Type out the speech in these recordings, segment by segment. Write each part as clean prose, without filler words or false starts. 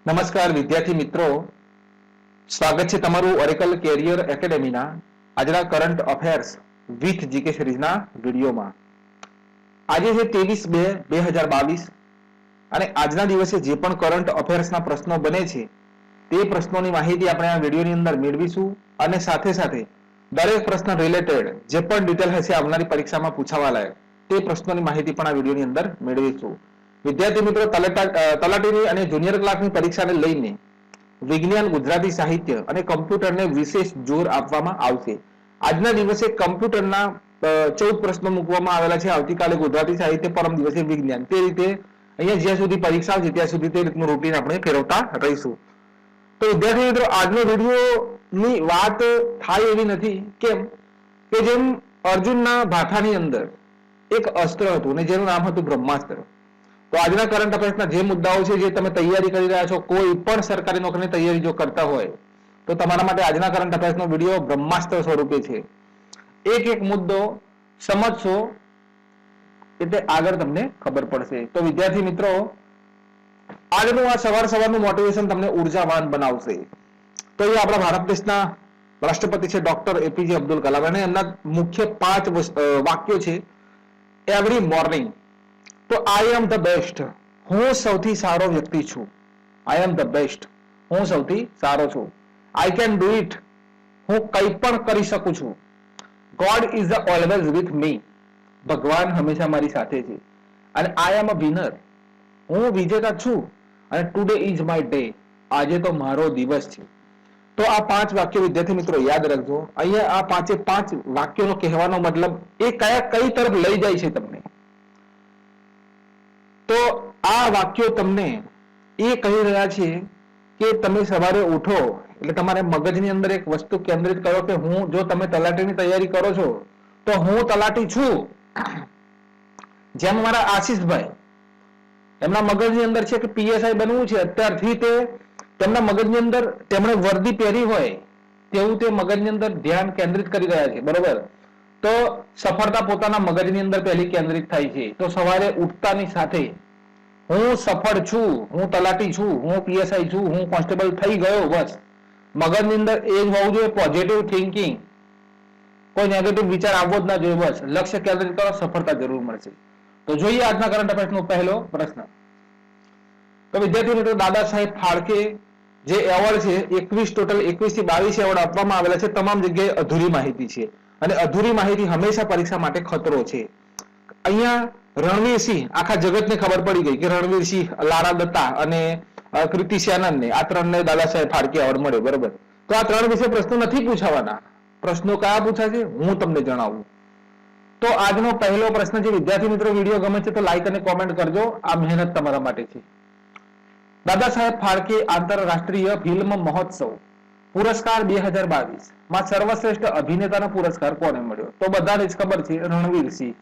નમસ્કાર વિદ્યાર્થી મિત્રો, સ્વાગત છે તમારું ઓરેકલ કેરિયર એકેડેમીના આજના કરંટ અફેર્સ વિથ જીકે સિરીઝના વિડીયોમાં. આજે છે 23/2/2022 અને આજના દિવસે જે પણ કરંટ અફેર્સના પ્રશ્નો બને છે તે પ્રશ્નોની માહિતી આપણે આ વિડીયોની અંદર મેળવીશું અને સાથે સાથે દરેક પ્રશ્ન રિલેટેડ જે પણ ડિટેલ હશે આવનારી પરીક્ષામાં પૂછાવા લાયક તે પ્રશ્નોની માહિતી પણ આ વિડીયોની અંદર મેળવીશું. વિદ્યાર્થી મિત્રો, તલાટીની અને જુનિયર ક્લાર્કની પરીક્ષાને લઈને વિજ્ઞાન, ગુજરાતી સાહિત્ય અને કમ્પ્યુટરને વિશેષ જોર આપવામાં આવશે. આજના દિવસે કમ્પ્યુટરના 14 પ્રશ્નો મૂકવામાં આવેલા છે. આવતીકાલે ગુજરાતી સાહિત્ય, પરમ દિવસે વિજ્ઞાન. તે રીતે અહીંયા જ્યાં સુધી પરીક્ષા આવશે ત્યાં સુધી તે રીતનું રૂટીન આપણે ફેરવતા રહીશું. તો વિદ્યાર્થી મિત્રો, આજનો વિડીયોની વાત થાય એવી નથી. કેમ કે જેમ અર્જુનના ભાથાની અંદર એક અસ્ત્ર હતું અને જેનું નામ હતું બ્રહ્માસ્ત્ર. તો આજના કરંટ અફેર્સના જે મુદ્દાઓ છે, જે તમે તૈયારી કરી રહ્યા છો, કોઈ પણ સરકારી નોકરીની તૈયારી જો કરતા હોય તો તમારા માટે આજના કરંટ અફેર્સનો વિડીયો બ્રહ્માસ્ત્ર સ્વરૂપે છે. એક એક મુદ્દો સમજશો એટલે આગળ તમને ખબર પડશે. તો વિદ્યાર્થી મિત્રો, આજનું આ સવારનું મોટિવેશન તમને ઉર્જાવાન બનાવશે. તો એ આપણા ભારત દેશના રાષ્ટ્રપતિ છે ડોક્ટર એપીજે અબ્દુલ કલામ, અને એમના મુખ્ય 5 વાક્યો છે. એવરી મોર્નિંગ, તો આઈ એમ ધ બેસ્ટ, હું સૌથી સારો વ્યક્તિ છું. આઈ એમ ધ બેસ્ટ, હું સૌથી સારો છું. આઈ કેન ડુ ઇટ, હું કંઈ પણ કરી શકું છું. God is always with me, ભગવાન હંમેશા મારી સાથે છે. અને આઈ એમ અ વિનર, હું વિજેતા છું. અને ટુડે ઇઝ માય ડે, આજે તો મારો દિવસ છે. તો આ 5 વાક્યો વિદ્યાર્થી મિત્રો યાદ રાખજો. અહીંયા આ 5 વાક્યોનો કહેવાનો મતલબ એ કઈ તરફ લઈ જાય છે તમને. તો આ વાક્યો તમને એ કહી રહ્યા છે કે તમે સવારે ઉઠો એટલે તમારે મગજની અંદર એક વસ્તુ કેન્દ્રિત કરો કે જો તમે તલાટીની તૈયારી કરો છો તો હું તલાટી છું. જેમ મારા આશીષભાઈ, એમના મગજની અંદર છે કે પીએસઆઈ બનવું છે. અત્યારથી તેમના મગજની અંદર તેમણે વર્દી પહેરી હોય તેવું તે મગજની અંદર ધ્યાન કેન્દ્રિત કરી રહ્યા છે, બરોબર? તો સફળતા પોતાના મગજની અંદર પહેલી કેન્દ્રિત થાય છે. તો સવારે ઉઠતાની સાથે હું સફળ છું, હું તલાટી છું, હું પીએસઆઈ છું, હું કોન્સ્ટેબલ થઈ ગયો, બસ મગજની અંદર એ જ હોવું જોઈએ, પોઝિટિવ થિંકિંગ. કોઈ નેગેટિવ વિચાર આવવો જ ના જોઈએ. બસ લક્ષ્ય કેન્દ્રિત કરો, સફળતા જરૂર મળશે. તો જોઈએ આજના કરંટ અફેર્સનો પહેલો પ્રશ્ન. તો વિદ્યાર્થી મિત્રો, દાદા સાહેબ ફાળકે જે એવોર્ડ છે 21 થી 22 એવોર્ડ આપવામાં આવેલા છે. તમામ જગ્યાએ અધૂરી માહિતી છે અને અધૂરી માહિતી હંમેશા પરીક્ષા માટે ખતરો છે. અહીંયા રણવીરસિંહ, આખા જગતને ખબર પડી ગઈ કે રણવીરસિંહ, લારા દત્તા અને કૃતિ સેનનને, આ 3ને દાદા સાહેબ ફાળકે એવોર્ડ મળ્યો, બરોબર? તો આ 3 વિશે પ્રશ્નો નથી પૂછાવાના. પ્રશ્નો કયા પૂછાશે હું તમને જણાવું. તો આજનો પહેલો પ્રશ્ન છે. વિદ્યાર્થી મિત્રો, વિડીયો ગમે છે તો લાઈક અને કોમેન્ટ કરજો. આ મહેનત તમારા માટે છે. દાદા સાહેબ ફાળકે આંતરરાષ્ટ્રીય ફિલ્મ મહોત્સવ પુરસ્કાર 2022 માં સર્વશ્રેષ્ઠ અભિનેતાનો પુરસ્કાર કોને મળ્યો? તો બધાને જ ખબર છે, રણવીરસિંહ.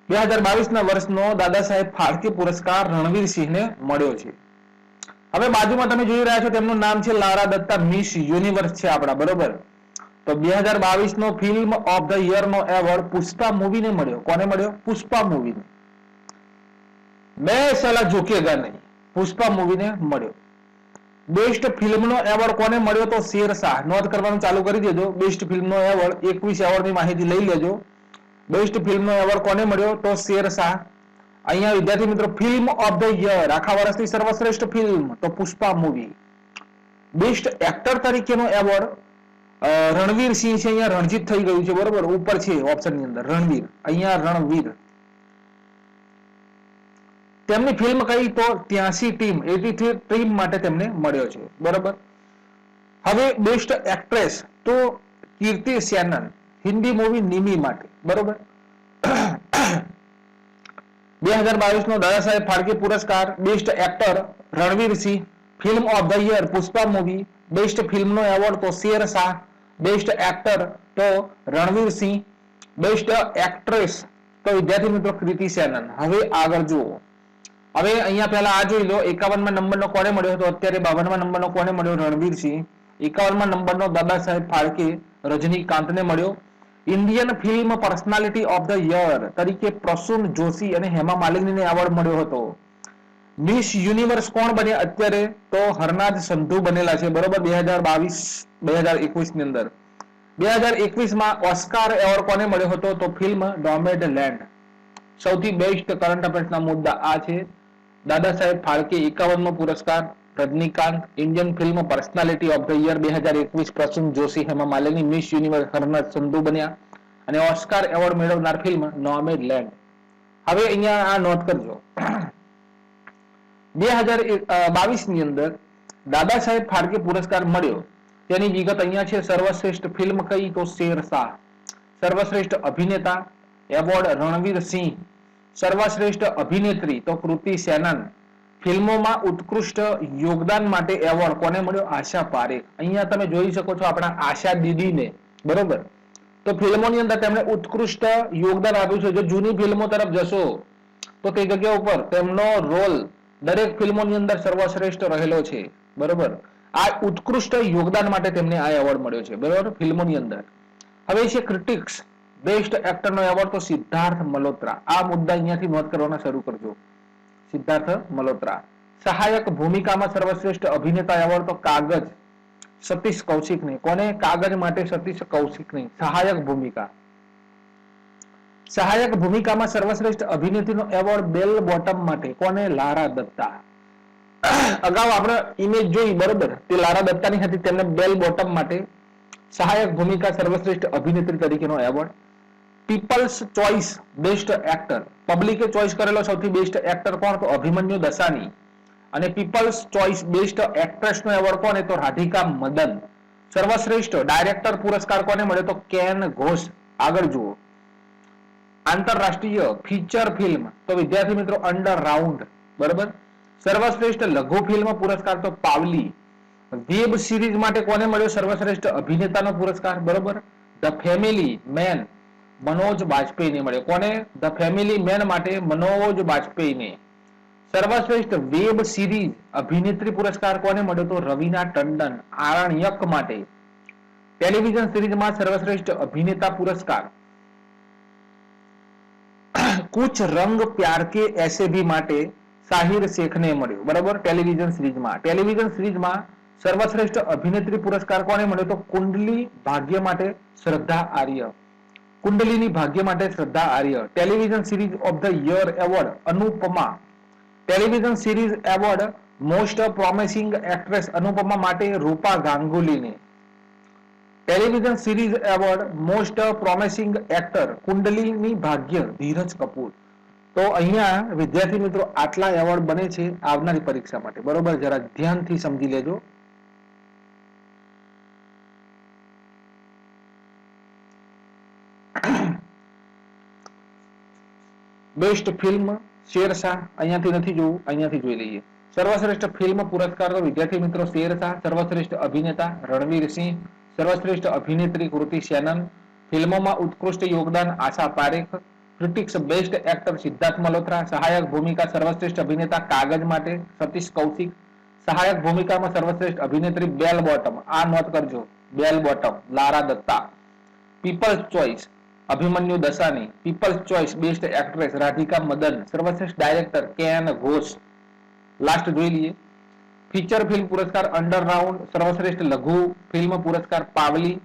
2022 ના વર્ષનો દાદા સાહેબ ફાળકે પુરસ્કાર રણવીરસિંહને મળ્યો છે. હવે બાજુમાં તમે જોઈ રહ્યા છો તેમનું નામ છે લારા દત્તા, મિસ યુનિવર્સ છે આપણા, બરોબર? તો 2022 નો ફિલ્મ ઓફ ધ યર નો એવોર્ડ પુષ્પા મૂવીને મળ્યો. કોને મળ્યો? પુષ્પા મૂવીને. મેં સાલા ઝુકેગા નહીં, પુષ્પા મૂવીને મળ્યો. બેસ્ટ ફિલ્મનો એવોર્ડ કોને મળ્યો? તો શેરશાહ. નોંધ કરવાનું ચાલુ કરી દેજો. બેસ્ટ ફિલ્મનો એવોર્ડ 21 એવોર્ડની માહિતી લઈ લેજો. બેસ્ટ ફિલ્મનો એવોર્ડ કોને મળ્યો? તો શેરશાહ. અહીંયા વિદ્યાર્થી મિત્રો, ફિલ્મ ઓફ ધ યર, આખા વર્ષની સર્વશ્રેષ્ઠ ફિલ્મ, તો પુષ્પા મૂવી. બેસ્ટ એક્ટર તરીકેનો એવોર્ડ રણવીરસિંહ છે. અહીંયા રણજીત થઈ ગયું છે, બરોબર? ઉપર છે ઓપ્શનની અંદર રણવીર, અહીંયા રણવીર. તેમની ફિલ્મ કઈ? તો 83 ટીમ માટે તેમને મળ્યો છે, બરોબર? હવે બેસ્ટ એક્ટ્રેસ તો કીર્તિ સેનન, હિન્દી મૂવી નિમી માટે, બરોબર? 2022 નો દાદા સાહેબ ફાળકે પુરસ્કાર best actor Ranveer Singh, film of the year Pushpa movie, best ફિલ્મનો એવોર્ડ તો શેરશાહ, બેસ્ટ એક્ટર તો રણવીરસિંહ, બેસ્ટ એક્ટ્રેસ તો વિદ્યાર્થી મિત્રો કૃતિ સેનન. હવે આગળ જુઓ. હવે અહીંયા પહેલા આ જોઈ લો. 51માં નંબરનો કોને મળ્યો હતો? અત્યારે 52માં નંબરનો કોને મળ્યો? રણવીરસિંહ. 51માં નંબરનો દાદા સાહેબ ફાળકે રજનીકાંતને મળ્યો. Indian film personality of the year તરીકે પ્રસૂન જોશી અને હેમા માલિનીને એવોર્ડ મળ્યો હતો. મિસ યુનિવર્સ કોણ બન્યા અત્યારે? તો હરનાજ સંધુ બનેલા છે, બરોબર. 2022-2021 ની અંદર 2021 માં ઓસ્કાર એવોર્ડ કોને મળ્યો હતો? તો ફિલ્મ નોમેડલેન્ડ. સૌથી બેસ્ટ કરંટ અફેર્સના મુદ્દા આ છે. દાદા સાહેબ ફાળકે 51મો પુરસ્કાર, Rajinikanth Indian film personality of the year 2021 Prasoon Joshi, Hema Malini Miss Universe Harnaaz Sandhu બન્યા અને ઓસ્કાર એવોર્ડ મેળવનાર ફિલ્મ નોમેડલેન્ડ. હવે અહીંયા આ નોટ કરજો. 2022 ની અંદર દાદા સાહેબ ફાળકે પુરસ્કાર મળ્યો તેની વિગત અહીંયા છે. સર્વશ્રેષ્ઠ ફિલ્મ કઈ? તો શેરશાહ. સર્વશ્રેષ્ઠ અભિનેતા એવોર્ડ રણવીર સિંહ. સર્વશ્રેષ્ઠ અભિનેત્રી તો કૃતિ સેનન. ફિલ્મોમાં ઉત્કૃષ્ટ યોગદાન માટે એવોર્ડ કોને મળ્યો? આશા પારેખ. અહીંયા તમે જોઈ શકો છો આપણા આશા દીદીને, બરોબર. તો ફિલ્મોની અંદર તેમણે ઉત્કૃષ્ટ યોગદાન આપ્યું છે. જો જૂની ફિલ્મો તરફ જશો તો તે જગ્યા ઉપર તેમનો રોલ દરેક ફિલ્મોની અંદર સર્વશ્રેષ્ઠ રહેલો છે, બરોબર. આ ઉત્કૃષ્ટ યોગદાન માટે તેમને આ એવોર્ડ મળ્યો છે, બરોબર, ફિલ્મોની અંદર. હવે છે ક્રિટિક્સ બેસ્ટ એક્ટરનો એવોર્ડ, તો સિદ્ધાર્થ મલ્હોત્રા. આ મુદ્દા અહીંયાથી નોટ કરવાના શરૂ કરજો. સિદ્ધાર્થ મલ્હોત્રા. સહાયક ભૂમિકામાં સર્વશ્રેષ્ઠ અભિનેતા એવોર્ડ, તો કાગજ, સતીશ કૌશિકને. કોને? કાગજ માટે સતીશ કૌશિકને. સહાયક ભૂમિકા. સહાયક ભૂમિકામાં સર્વશ્રેષ્ઠ અભિનેત્રીનો એવોર્ડ બેલ બોટમ માટે. કોને? લારા દત્તા. અગાઉ આપણે ઇમેજ જોઈ, બરોબર, તે લારા દત્તાની હતી. તેમને બેલ બોટમ માટે સહાયક ભૂમિકા સર્વશ્રેષ્ઠ અભિનેત્રી તરીકેનો એવોર્ડ. People's choice best actor. પબ્લિકે ચોઇસ કરેલો સૌથી બેસ્ટ એક્ટર કોણ? તો અભિમન્યુ દસાની. અને પીપલ્સ ચોઇસ બેસ્ટ એક્ટ્રેસનો એવોર્ડ કોને? તો રાધિકા મદન. સર્વશ્રેષ્ઠ ડાયરેક્ટર પુરસ્કાર કોને મળ્યો? તો કેન ઘોષ. આગળ જુઓ. આંતરરાષ્ટ્રીય ફીચર ફિલ્મ તો વિદ્યાર્થી મિત્રો અંડર રાઉન્ડ, બરોબર. સર્વશ્રેષ્ઠ લઘુ ફિલ્મ પુરસ્કાર તો પાવલી. વેબ સિરીઝ માટે કોને મળ્યો સર્વશ્રેષ્ઠ અભિનેતાનો પુરસ્કાર? બરોબર, ધ ફેમિલી મેન મનોજ બાજપેયીને મળ્યો. કોને? ધ ફેમિલી મેન માટે મનોજ બાજપેયીને. સર્વશ્રેષ્ઠ વેબ સિરીઝ અભિનેત્રી પુરસ્કાર કોને મળ્યો? તો રવીના ટંડન આરણ્યક માટે. ટેલિવિઝન સિરીઝમાં સર્વશ્રેષ્ઠ અભિનેતા પુરસ્કાર કુછ રંગ પ્યાર કે એસે ભી માટે સાહિર શેખને મળ્યો, બરાબર. ટેલિવિઝન સિરીઝમાં સર્વશ્રેષ્ઠ અભિનેત્રી પુરસ્કાર કોને મળ્યો? તો કુંડલી ભાગ્ય માટે શ્રદ્ધા આર્ય. કુંડલીની ભાગ્ય માટે Shraddha Arya. Television series of the year award Anupama. Television series award most promising actress Anupama માટે રૂપા ગાંગુલીને. Television series award most promising actor કુંડલીની ભાગ્ય ધીરજ કપૂર. તો અહીંયા વિદ્યાર્થી મિત્રો આટલા એવોર્ડ બને છે આવનારી પરીક્ષા માટે, બરોબર. જરા ધ્યાનથી સમજી લેજો. બેસ્ટ ફિલ્મ શેરશાહ, અહીંયાથી નથી જોવું, અહીંયાથી જોઈ લઈએ. સર્વશ્રેષ્ઠ ફિલ્મ પુરસ્કાર તો વિદ્યાર્થી મિત્રો શેરશાહ. સર્વશ્રેષ્ઠ અભિનેતા રણવીર સિંહ. સર્વશ્રેષ્ઠ અભિનેત્રી કૃતિ સેનન. ફિલ્મોમાં ઉત્કૃષ્ટ યોગદાન Asha Parekh. Critics best actor Sidharth Malhotra. સહાયક ભૂમિકા સર્વશ્રેષ્ઠ અભિનેતા કાગજ માટે સતીશ કૌશિક. સહાયક ભૂમિકામાં સર્વશ્રેષ્ઠ અભિનેત્રી બેલ બોટમ, આ નોટ કરજો, bell bottom Lara Dutta. People's choice Abhimanyu Dassani. People's choice best actress Radhika Madan. સર્વશ્રેષ્ઠ ડાયરેક્ટર કેન ઘોષ. લાસ્ટ જોઈ લઈએ. ફીચર ફિલ્મ પુરસ્કાર અંડર રાઉન્ડ. સર્વશ્રેષ્ઠ લઘુ ફિલ્મ પુરસ્કાર પાવલી.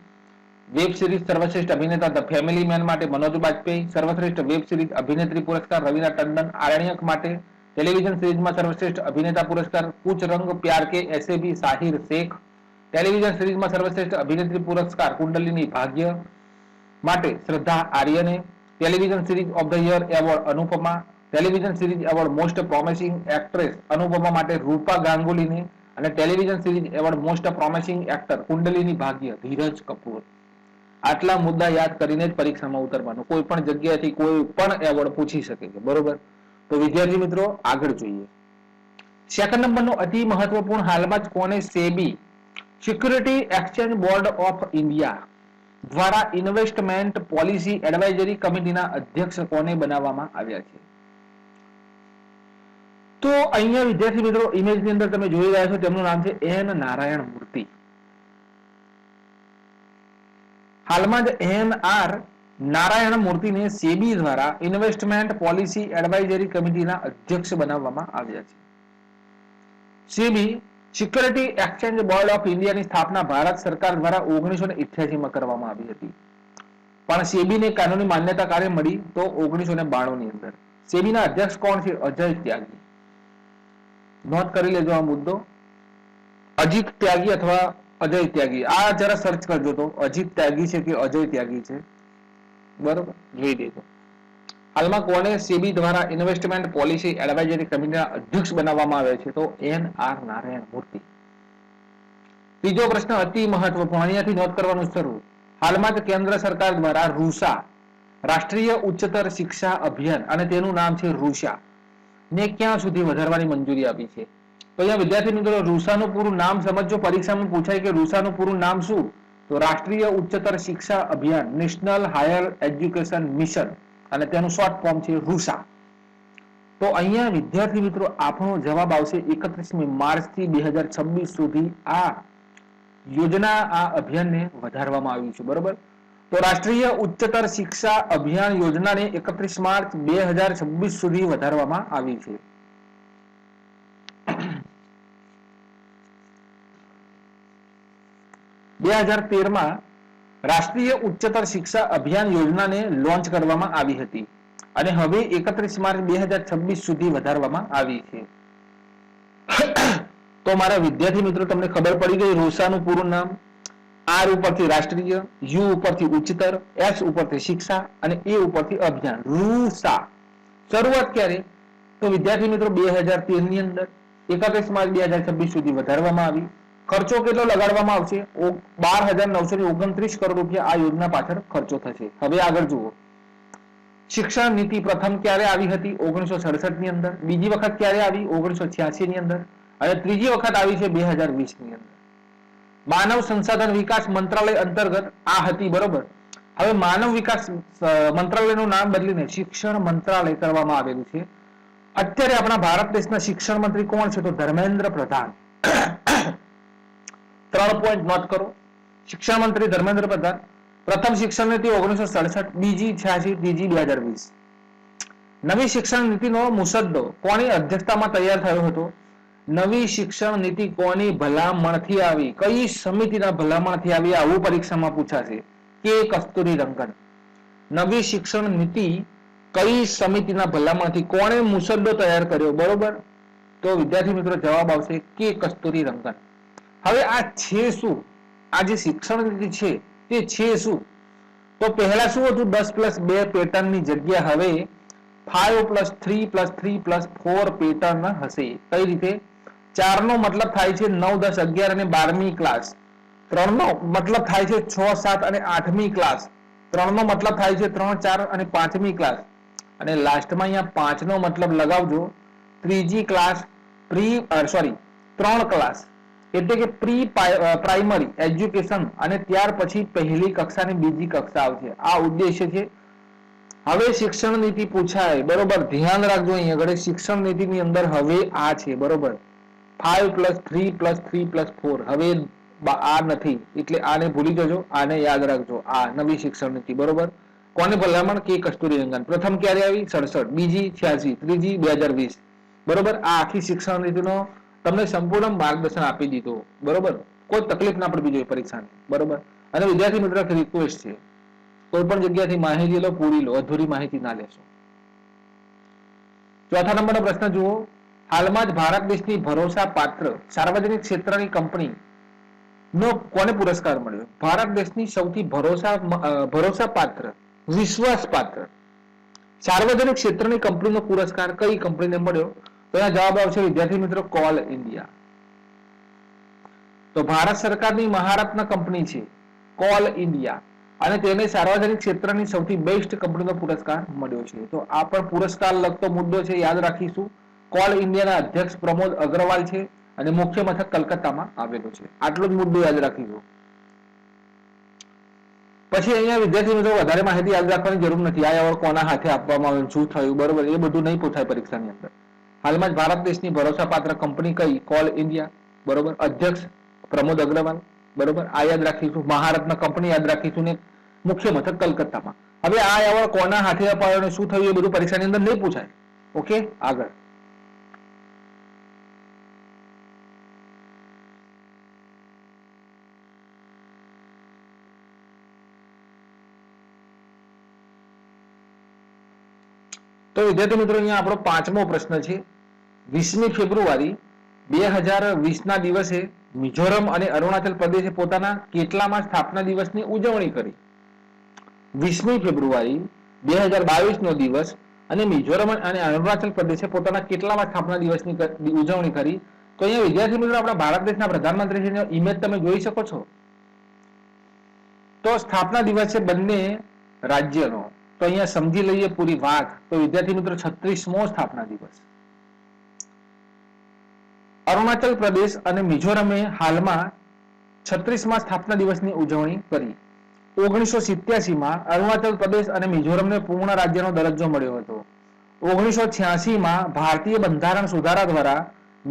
વેબ સિરીઝ સર્વશ્રેષ્ઠ અભિનેતા ધ ફેમિલી મેન માટે મનોજ બાજપેયી. સર્વશ્રેષ્ઠ વેબ સિરીઝ અભિનેત્રી પુરસ્કાર રવીના ટંડન આરણ્યક માટે. ટેલિવિઝન સિરીઝમાં સર્વશ્રેષ્ઠ અભિનેતા પુરસ્કાર કુછ રંગ પ્યાર કે એસે ભી સાહિર શેખ. ટેલિવિઝન સિરીઝમાં સર્વશ્રેષ્ઠ અભિનેત્રી પુરસ્કાર કુંડલીની ભાગ્ય માટે શ્રદ્ધા આર્યને. Television series of the year award Anupama. Television series award most promising actress Anupama માટે રૂપા ગાંગુલીને. અને television series award most promising actor કુંડલીની ભાગ્ય ધીરજ કપૂર. આટલા મુદ્દા યાદ કરીને જ પરીક્ષામાં ઉતરવાનું. કોઈ પણ જગ્યાએથી કોઈ પણ એવોર્ડ પૂછી શકે છે, બરોબર. તો વિદ્યાર્થી મિત્રો આગળ જોઈએ. સેકન્ડ નંબરનો અતિ મહત્વપૂર્ણ હાલમાં જ કોને SEBI security exchange board of India દ્વારા ઇન્વેસ્ટમેન્ટ પોલિસી એડવાઇઝરી કમિટીના અધ્યક્ષ કોને બનાવવામાં આવ્યા છે? તો અહીંયા વિદ્યાર્થી મિત્રો ઇમેજની અંદર તમે જોઈ રહ્યા છો તેમનું નામ છે એન નારાયણ મૂર્તિ. હાલમાં જ એન.આર. નારાયણ મૂર્તિને સેબી દ્વારા ઇન્વેસ્ટમેન્ટ પોલિસી એડવાઇઝરી કમિટીના અધ્યક્ષ બનાવવામાં આવ્યા છે. SEBI security exchange board of ઇન્ડિયાની સ્થાપના ભારત સરકાર દ્વારા 1988 માં કરવામાં આવી હતી, પણ સેબીને કાનૂની માન્યતા ક્યારે મળી? તો 1992 ની અંદર. સેબીના અધ્યક્ષ કોણ છે? અજય ત્યાગી. નોટ કરી લેજો આ મુદ્દો. અજીત ત્યાગી અથવા અજય ત્યાગી, આ જરા સર્ચ કરજો તો અજીત ત્યાગી છે કે અજય ત્યાગી છે, બરોબર, જોઈ લેજો. હાલમાં કોને સેબી દ્વારા ઇન્વેસ્ટમેન્ટ પોલિસી એડવાઇઝરી કમિટીના અધ્યક્ષ બનાવવામાં આવે છે? તો એન.આર. નારાયણ મૂર્તિ. ત્રીજો પ્રશ્ન અતિ મહત્વપૂર્ણ, અહીંયાથી નોટ કરવાનું શરૂ. હાલમાં જ કેન્દ્ર સરકાર દ્વારા રૂસા રાષ્ટ્રીય ઉચ્ચતર શિક્ષા અભિયાન અને તેનું નામ છે રૂષા ને ક્યાં સુધી વધારવાની મંજૂરી આપી છે? તો અહીંયા વિદ્યાર્થી મિત્રો રૂસાનું પૂરું નામ સમજો. પરીક્ષામાં પૂછાય કે રૂસાનું પૂરું નામ શું? તો રાષ્ટ્રીય ઉચ્ચતર Shiksha Abhiyan, national higher education mission, અને તેનું શોર્ટ ફોર્મ છે રૂસા. તો અહીંયા વિદ્યાર્થી મિત્રો આપણો જવાબ આવશે 31મી માર્ચથી 2026 સુધી આ યોજના, આ અભિયાનને વધારવામાં આવ્યું છે, બરોબર. તો રાષ્ટ્રીય ઉચ્ચતર શિક્ષા અભિયાન યોજનાને 31 માર્ચ 2026 સુધી વધારવામાં આવી છે. બે 2013માં રાષ્ટ્રીય ઉચ્ચતર શિક્ષા અભિયાન યોજનાને લોન્ચ કરવામાં આવી હતી અને હવે 31 માર્ચ 2026 સુધી વધારવામાં આવી છે. તો મારા વિદ્યાર્થી મિત્રો તમને ખબર પડી ગઈ રૂસાનું પૂરું નામ. આર ઉપરથી રાષ્ટ્રીય, યુ ઉપરથી ઉચ્ચતર, એસ ઉપરથી શિક્ષા અને એ ઉપરથી અભિયાન, રૂસા. શરૂઆત ક્યારે? તો વિદ્યાર્થી મિત્રો 2013 ની અંદર 31 માર્ચ 2026 સુધી વધારવામાં આવી. ખર્ચો કેટલો લગાડવામાં આવશે? 12,929 કરોડ રૂપિયા આ યોજના પાછળ ખર્ચો થશે. હવે આગળ જુઓ. શિક્ષણ નીતિ પ્રથમ ક્યારે આવી હતી? 1967 ની અંદર. બીજી વખત ક્યારે આવી? 1986 ની અંદર. અને ત્રીજી વખત આવી છે 2020 ની અંદર. માનવ સંસાધન વિકાસ મંત્રાલય અંતર્ગત આ હતી, બરોબર. હવે માનવ વિકાસ મંત્રાલયનું નામ બદલીને શિક્ષણ મંત્રાલય કરવામાં આવેલું છે. અત્યારે આપણા ભારત દેશના શિક્ષણ મંત્રી કોણ છે? તો ધર્મેન્દ્ર પ્રધાન. 3 પોઈન્ટ નોટ કરો. શિક્ષણ મંત્રી ધર્મેન્દ્ર પ્રધાન. પ્રથમ શિક્ષણ નીતિ 1967, બીજી 86, ત્રીજી 2020. નવી શિક્ષણ નીતિનો મુસદ્દો કોની અધ્યક્ષતામાં તૈયાર થયો હતો? નવી શિક્ષણ નીતિ કોની ભલામણથી આવી? કઈ સમિતિના ભલામણથી આવી? આવું પરીક્ષામાં પૂછાશે. કે કસ્તુરીરંગન. નવી શિક્ષણ નીતિ કઈ સમિતિના ભલામણથી, કોણે મુસદ્દો તૈયાર કર્યો? બરોબર. તો વિદ્યાર્થી મિત્રો જવાબ આવશે કે કસ્તુરીરંગન. હવે આ છે શું? આ જે શિક્ષણ નીતિ છે તે છે શું? તો પહેલા શું હતું? 10+2 પેટર્નની જગ્યા હવે 5+3+3+4 પેટર્ન હશે. કઈ રીતે? 4 નો મતલબ થાય છે 9, 10, 11 અને 12મી ક્લાસ. 3 નો મતલબ થાય છે 6, 7 અને 8મી ક્લાસ. 3 નો મતલબ થાય છે 3, 4 અને 5મી ક્લાસ. અને લાસ્ટમાં અહીંયા 5 નો મતલબ લગાવજો, ત્રીજી ક્લાસ, 3 ક્લાસ, એટલે કે પ્રી પ્રાઇમરી એજ્યુકેશન, અને ત્યાર પછી પહેલી કક્ષા અને બીજી કક્ષા આવશે. આ ઉદ્દેશ્ય છે. હવે શિક્ષણ નીતિ પૂછાય, બરોબર. ધ્યાન રાખજો, અહીંયા આગળ શિક્ષણ નીતિની અંદર હવે આ છે, બરોબર. 5+3+3+4. હવે આ નથી, એટલે આને ભૂલી જજો, આને યાદ રાખજો. આ નવી શિક્ષણ નીતિ, બરોબર. કોની ભલામણ? કે કસ્તુરીરંગન. પ્રથમ ક્યારે આવી? 67, બીજી 86, ત્રીજી 2020, બરોબર. આ આખી શિક્ષણ નીતિનો તમને સંપૂર્ણ માર્ગદર્શન આપી દીધું, બરોબર. કોઈ તકલીફ ના પડવી જોઈએ પરીક્ષાની, બરોબર. અને વિદ્યાર્થી મિત્રો રિક્વેસ્ટ છે, કોઈ પણ જગ્યાથી માહિતી લો, પૂરી લો, અધૂરી માહિતી ના લેશો. ચોથા નંબરનો પ્રશ્ન જુઓ. હાલમાં જ ભારત દેશની ભરોસા પાત્ર સાર્વજનિક ક્ષેત્રની કંપની નો કોને પુરસ્કાર મળ્યો? ભારત દેશની સૌથી ભરોસા પાત્ર, વિશ્વાસપાત્ર સાર્વજનિક ક્ષેત્રની કંપનીનો પુરસ્કાર કઈ કંપનીને મળ્યો? તો એનો જવાબ આવશે વિદ્યાર્થી મિત્રો કોલ ઇન્ડિયા. તો ભારત સરકારની મહારત્ન કંપની છે કોલ ઇન્ડિયા, અને તેને સાર્વજનિક ક્ષેત્રની સૌથી બેસ્ટ કંપનીનો પુરસ્કાર મળ્યો છે. તો આ પણ પુરસ્કાર લગતો મુદ્દો છે, યાદ રાખીશું. કોલ ઇન્ડિયાના અધ્યક્ષ પ્રમોદ અગ્રવાલ છે અને મુખ્ય મથક કલકત્તામાં આવેલું છે. આટલો જ મુદ્દો યાદ રાખીશું. પછી અહીંયા વિદ્યાર્થી મિત્રો વધારે માહિતી યાદ રાખવાની જરૂર નથી. આ એવોર્ડ કોના હાથે આપવામાં આવ્યો, શું થયું, બરોબર, એ બધું નહીં પૂછાય પરીક્ષાની અંદર. હાલમાં જ ભારત દેશની ભરોસાપાત્ર કંપની કઈ? કોલ ઇન્ડિયા, બરોબર. અધ્યક્ષ પ્રમોદ અગ્રવાલ, બરોબર. આ યાદ રાખીશું. મહારત્ન કંપની યાદ રાખીશું ને મુખ્ય મથક કલકત્તામાં. હવે આ એવોર્ડ કોના હાથે અપાયો અને શું થયું એ બધું પરીક્ષાની અંદર નહીં પૂછાય. ઓકે, આગળ. તો વિદ્યાર્થી મિત્રો અહીંયા આપણો 5મો પ્રશ્ન છે 20મી ફેબ્રુઆરી 2020 ના દિવસે મિઝોરમ અને અરુણાચલ પ્રદેશે પોતાના કેટલામાં સ્થાપના દિવસની ઉજવણી કરી? 20મી ફેબ્રુઆરી 2022 નો દિવસ અને મિઝોરમ અને અરુણાચલ પ્રદેશે પોતાના કેટલામાં સ્થાપના દિવસની ઉજવણી કરી? તો અહીંયા વિદ્યાર્થી મિત્રો આપણા ભારત દેશના પ્રધાનમંત્રીશ્રીનો ઇમેજ તમે જોઈ શકો છો. તો સ્થાપના દિવસ છે બંને રાજ્યનો. તો અહીંયા સમજી લઈએ પૂરી વાત. તો વિદ્યાર્થી મિત્રો 36મો સ્થાપના દિવસ. અરુણાચલ પ્રદેશ અને મિઝોરમે હાલમાં 36મા સ્થાપના દિવસની ઉજવણી કરી. 1987માં અરુણાચલ પ્રદેશ અને મિઝોરમને પૂર્ણ રાજ્યનો દરજ્જો મળ્યો હતો. 1986માં ભારતીય બંધારણ સુધારા દ્વારા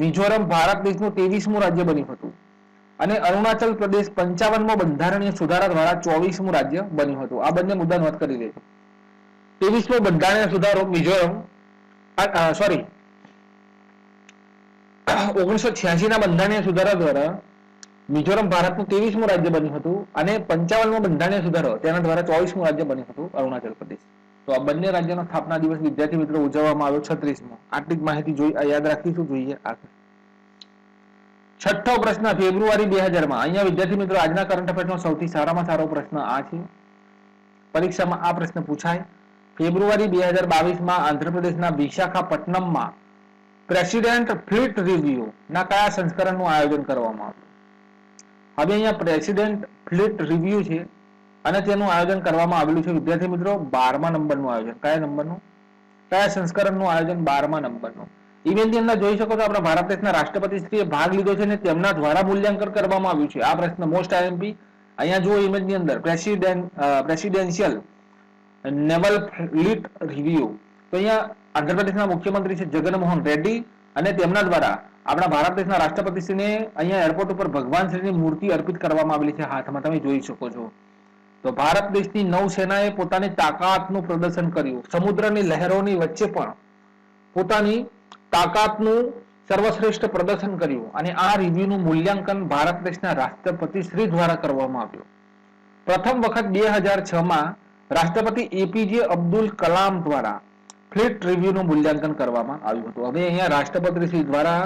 મિઝોરમ ભારત દેશનું 23મું રાજ્ય બન્યું હતું અને અરુણાચલ પ્રદેશ 55મો બંધારણીય સુધારા દ્વારા 24મું રાજ્ય બન્યું હતું. આ બંને મુદ્દા નોંધ કરી લેજો. 23મો બંધારણીય સુધારો મિઝોરમ 1986 ના બંધારણીય સુધારા દ્વારા મિઝોરમ ભારતનું 23મું રાજ્ય બન્યું હતું અને 55મો બંધારણીય સુધારો તેના દ્વારા 24મું રાજ્ય બન્યું હતું અરુણાચલ પ્રદેશ. તો આ બંને રાજ્યનો સ્થાપના દિવસ વિદ્યાર્થી મિત્રો ઉજવવામાં આવ્યો 36મો. આટલી જ માહિતી યાદ રાખીશું. જોઈએ આગળ. 6થો પ્રશ્ન ફેબ્રુઆરી 2000માં. અહીંયા વિદ્યાર્થી મિત્રો આજના કરંટ અફેર્સનો સૌથી સારામાં સારો પ્રશ્ન આ છે. પરીક્ષામાં આ પ્રશ્ન પૂછાય. ફેબ્રુઆરી 2022માં આંધ્રપ્રદેશના વિશાખાપટ્ટનમમાં પ્રેસિડેન્ટ ફ્લીટ રિવ્યુ ના કયા સંસ્કરણનું આયોજન કરવામાં આવ્યું? હવે અહીંયા પ્રેસિડેન્ટ ફ્લીટ રિવ્યુ છે અને તેનું આયોજન કરવામાં આવેલું છે વિદ્યાર્થી મિત્રો 12મા નંબરનું આયોજન. કયા નંબરનું? કયા સંસ્કરણનું આયોજન? 12મા નંબરનું. ઇવેન્ટની અંદર જોઈ શકો છો આપણા ભારત દેશના રાષ્ટ્રપતિશ્રીએ ભાગ લીધો છે અને તેમના દ્વારા મૂલ્યાંકન કરવામાં આવ્યું છે. આ પ્રશ્ન મોસ્ટ આઈએમપી. અહીંયા જુઓ ઇમેજની અંદર પ્રેસિડેન્શિયલ નેવલ ફ્લીટ રિવ્યુ. તો અહીંયા આંધ્રપ્રદેશના મુખ્યમંત્રી છે જગનમોહન રેડ્ડી અને તેમના દ્વારા આપણા ભારત દેશના રાષ્ટ્રપતિશ્રીને અહીંયા એરપોર્ટ ઉપર ભગવાન શ્રીની મૂર્તિ અર્પિત કરવામાં આવેલી છે હાથમાં. તમે જોઈ શકો છો. તો ભારત દેશની નૌસેનાએ પોતાની તાકાતનું પ્રદર્શન કર્યું. સમુદ્રની લહેરોની વચ્ચે પણ પોતાની તાકાતનું સર્વશ્રેષ્ઠ પ્રદર્શન કર્યું અને આ રિવ્યુનું મૂલ્યાંકન ભારત દેશના રાષ્ટ્રપતિ શ્રી દ્વારા કરવામાં આવ્યું. પ્રથમ વખત 2006માં રાષ્ટ્રપતિ એપીજે અબ્દુલ કલામ દ્વારા ફ્લીટ રિવ્યુનું મૂલ્યાંકન કરવામાં આવ્યું હતું. હવે અહીંયા રાષ્ટ્રપતિ શ્રી દ્વારા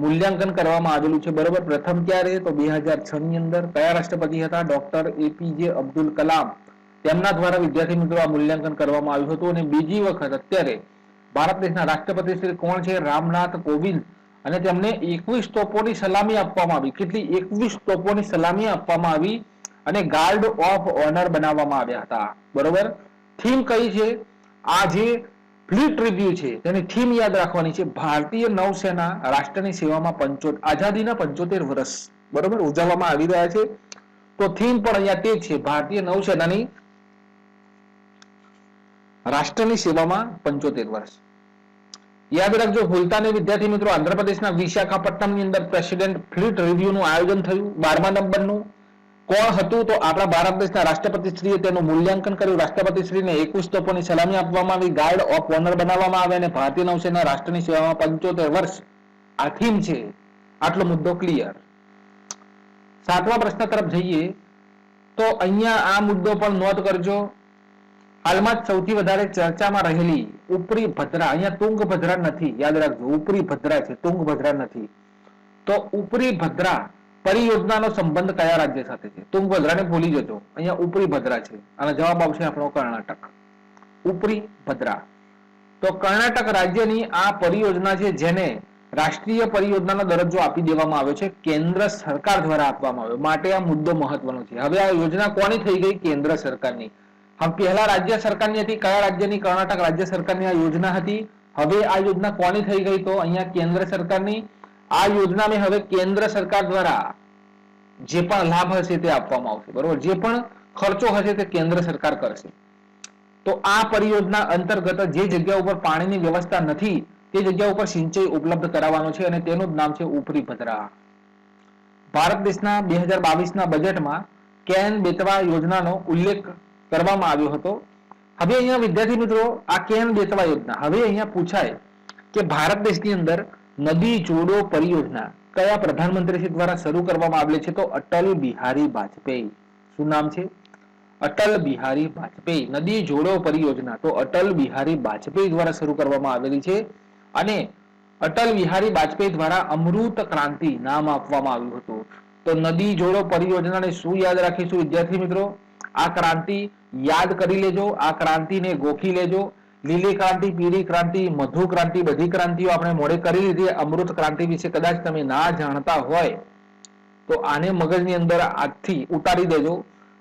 મૂલ્યાંકન કરવામાં આવેલું છે. બરોબર. પ્રથમ ક્યારે? તો 2006 ની અંદર. કયા રાષ્ટ્રપતિ હતા? Doctor APJ Abdul Kalam. તેમના દ્વારા વિદ્યાર્થી મિત્રો આ મૂલ્યાંકન કરવામાં આવ્યું હતું. અને બીજી વખત અત્યારે ભારત દેશના રાષ્ટ્રપતિ શ્રી કોણ છે? રામનાથ કોવિંદ. અને તેમને 21 તોપોની સલામી આપવામાં આવી. કેટલી? 21 તોપોની સલામી આપવામાં આવી અને ગાર્ડ ઓફ ઓનર બનાવવામાં આવ્યા હતા. બરોબર. થીમ કઈ છે? આ જે ફ્લીટ રિવ્યુ છે તેની થીમ યાદ રાખવાની છે. ભારતીય નૌસેના રાષ્ટ્રની સેવામાં આઝાદીના 75 વર્ષ બરોબર ઉજવવામાં આવી રહ્યા છે. તો થીમ પણ અહીંયા તે છે, ભારતીય નૌસેનાની રાષ્ટ્રની સેવામાં 75 વર્ષ. યાદ રાખજો, ભૂલતા નહીં વિદ્યાર્થી મિત્રો. આંધ્રપ્રદેશના વિશાખાપટ્ટનમની અંદર પ્રેસિડેન્ટ ફ્લીટ રિવ્યુનું આયોજન થયું 12મા નંબરનું. કોણ હતું? તો આપણા ભારત દેશના રાષ્ટ્રપતિશ્રીએ તેનું મૂલ્યાંકન કર્યું. રાષ્ટ્રપતિશ્રીને 21 તોપોની સલામી આપવામાં આવી, ગાર્ડ ઓફ ઓનર બનાવવામાં આવે અને ભારતીય નૌસેના રાષ્ટ્રની સેવામાં 75 વર્ષ આ થીમ છે. આટલો મુદ્દો ક્લિયર. 7મા પ્રશ્ન તરફ જઈએ તો અહીંયા આ મુદ્દો પણ નોંધ કરજો. હાલમાં જ સૌથી વધારે ચર્ચામાં રહેલી ઉપરી ભદ્રા, અહીંયા તુંગભદ્રા નથી, યાદ રાખજો, ઉપરી ભદ્રા છે, તુંગભદ્રા નથી. તો ઉપરી ભદ્રા પરિયોજનાનો સંબંધ કયા રાજ્ય સાથે છે? તુંગભદ્રાને ભૂલી જજો, અહીંયા ઉપરી ભદ્રા છે અને જવાબ આવશે આપણો કર્ણાટક. ઉપરી ભદ્રા. તો કર્ણાટક રાજ્યની આ પરિયોજના છે જેને રાષ્ટ્રીય પરિયોજનાનો દરજ્જો આપી દેવામાં આવ્યો છે, કેન્દ્ર સરકાર દ્વારા આપવામાં આવ્યો. માટે આ મુદ્દો મહત્વનો છે. હવે આ યોજના કોની થઈ ગઈ? કેન્દ્ર સરકારની. હવે પહેલા રાજ્ય સરકારની હતી. કયા રાજ્યની? કર્ણાટક રાજ્ય સરકારની આ યોજના હતી. હવે આ યોજના કોની થઈ ગઈ? તો અહીંયા કેન્દ્ર સરકારની. આ યોજનાને હવે કેન્દ્ર સરકાર દ્વારા જે પણ લાભ હશે તે આપવામાં આવશે. બરોબર. જે પણ ખર્ચો હશે તે કેન્દ્ર સરકાર કરશે. તો આ પરિયોજના અંતર્ગત જે જગ્યા ઉપર પાણીની વ્યવસ્થા નથી તે જગ્યા ઉપર સિંચાઈ ઉપલબ્ધ કરાવવાનો છે અને તેનું જ નામ છે ઉપરી ભદ્રા. ભારત દેશના 2022ના બજેટમાં કેન બેતવા યોજનાનો ઉલ્લેખ કરવામાં આવ્યો હતો. હવે અહીંયા વિદ્યાર્થી મિત્રો આ કેન બેતવા યોજના, હવે અહીંયા પૂછાય કે ભારત દેશની અંદર નદી જોડો પરિયોજના કયા પ્રધાનમંત્રી દ્વારા શરૂ કરવામાં આવેલી છે? તો અટલ બિહારી વાજપેયી. શું નામ છે? અટલ બિહારી વાજપેયી નદી જોડો પરિયોજના તો અટલ બિહારી વાજપેયી દ્વારા શરૂ કરવામાં આવેલી છે અને અટલ બિહારી વાજપેયી દ્વારા અમૃત ક્રાંતિ નામ આપવામાં આવ્યું હતું. તો નદી જોડો પરિયોજનાને શું યાદ રાખીશું વિદ્યાર્થી મિત્રો? આ ક્રાંતિ યાદ કરી લેજો, આ ક્રાંતિને ગોખી લેજો. લીલી ક્રાંતિ, પીળી ક્રાંતિ, મધુ ક્રાંતિ, બધી ક્રાંતિઓ આપણે મોડે કરી લીધી. અમૃત ક્રાંતિ વિશે કદાચ તમે ના જાણતા હોય તો આને મગજની અંદર આજથી ઉતારી દેજો.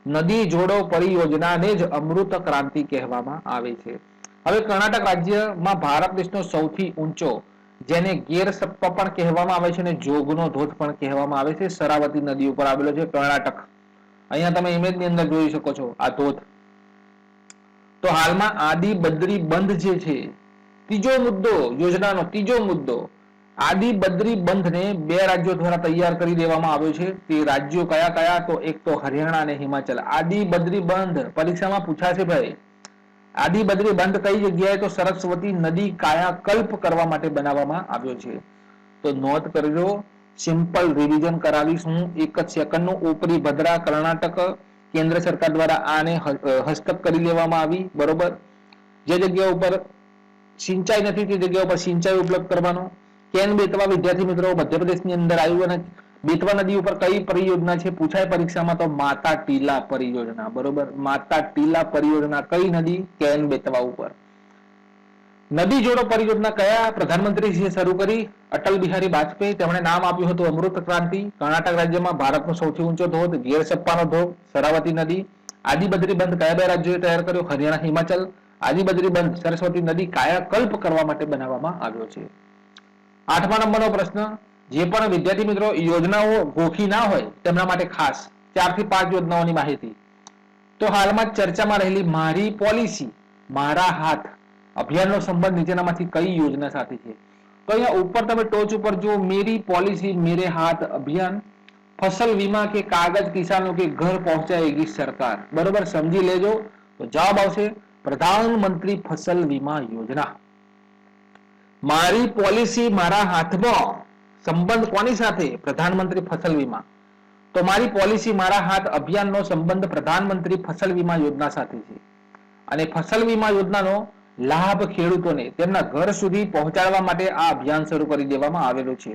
નદી જોડો પરિયોજનાને જ અમૃત ક્રાંતિ કહેવામાં આવે છે. હવે કર્ણાટક રાજ્યમાં ભારત દેશનો સૌથી ઊંચો, જેને ગેર સપ્પા પણ કહેવામાં આવે છે અને જોગનો ધોધ પણ કહેવામાં આવે છે, શરાવતી નદી ઉપર આવેલો છે કર્ણાટક. અહીંયા તમે ઇમેજ ની અંદર જોઈ શકો છો આ ધોધ. તો હાલમાં આદિ બદ્રી બંધ જે છે, ત્રીજો મુદ્દો, યોજનાનો ત્રીજો મુદ્દો, આદિ બદ્રી બંધને 2 રાજ્યો દ્વારા તૈયાર કરી દેવામાં આવ્યો છે. તે રાજ્યો કયા કયા? તો એક તો હરિયાણા અને હિમાચલ. આદિ બદ્રી બંધ પરીક્ષામાં પૂછાશે ભાઈ. આદિ બદ્રી બંધ કઈ જગ્યાએ? તો સરસ્વતી નદી કાયાકલ્પ કરવા માટે બનાવવામાં આવ્યો છે. તો નોંધ કરજો, સિમ્પલ રિવિઝન કરાવીશ હું 1 જ સેકન્ડનું. ઉપરી ભદ્રા કર્ણાટક, કેન્દ્ર સરકાર દ્વારા આને હસ્તક કરી લેવામાં આવી. બરોબર. જે જગ્યા ઉપર સિંચાઈ નથી તે જગ્યા ઉપર સિંચાઈ ઉપલબ્ધ કરવાનો. કેન બેતવા વિદ્યાર્થી મિત્રો મધ્યપ્રદેશની અંદર આવ્યું. અને બેતવા નદી ઉપર કઈ પરિયોજના છે પૂછાય પરીક્ષામાં? તો માતા ટીલા પરિયોજના. બરોબર. માતા ટીલા પરિયોજના કઈ નદી? કેન બેતવા ઉપર. નદી જોડો પરિયોજના કયા પ્રધાનમંત્રી શરૂ કરી? અટલ બિહારી વાજપેયી. તેમણે નામ આપ્યું હતું અમૃત ક્રાંતિ. કર્ણાટક રાજ્યમાં ભારતનો સૌથી ઊંચો ધોધ, ગેર સપ્પાનો ધોધ, શરાવતી નદી. આદિ બદ્રી બંધ કયા 2 રાજ્યોએ તૈયાર કર્યો? હરિયાણા, હિમાચલ. આદિ બદ્રી બંધ સરસ્વતી નદી કાયાકલ્પ કરવા માટે બનાવવામાં આવ્યો છે. 8મા નંબરનો પ્રશ્ન, જે પણ વિદ્યાર્થી મિત્રો યોજનાઓ ગોખી ના હોય તેમના માટે ખાસ 4 થી 5 યોજનાઓની માહિતી. તો હાલમાં ચર્ચામાં રહેલી મારી પોલિસી મારા હાથ અભિયાનનો સંબંધ નીચેનામાંથી કઈ યોજના સાથે છે? તો અહીંયા ઉપર તમે ટોચ ઉપર જો મેરી પોલિસી મેરે હાથ અભિયાન, ફસલ વીમા કે કાગજ કિસાનો કે ઘર પહોંચાએગી સરકાર. બરોબર, સમજી લેજો. તો જવાબ આવશે પ્રધાનમંત્રી ફસલ વીમા યોજના. મારી પોલિસી મારા હાથમાં સંબંધ કોની સાથે? પ્રધાનમંત્રી ફસલ વીમા. તો મારી પોલિસી મારા હાથ અભિયાનનો સંબંધ પ્રધાનમંત્રી ફસલ વીમા યોજના સાથે છે. અને ફસલ વીમા યોજનાનો લાભ ખેડૂતોને તેમના ઘર સુધી પહોંચાડવા માટે આ અભિયાન શરૂ કરી દેવામાં આવેલું છે.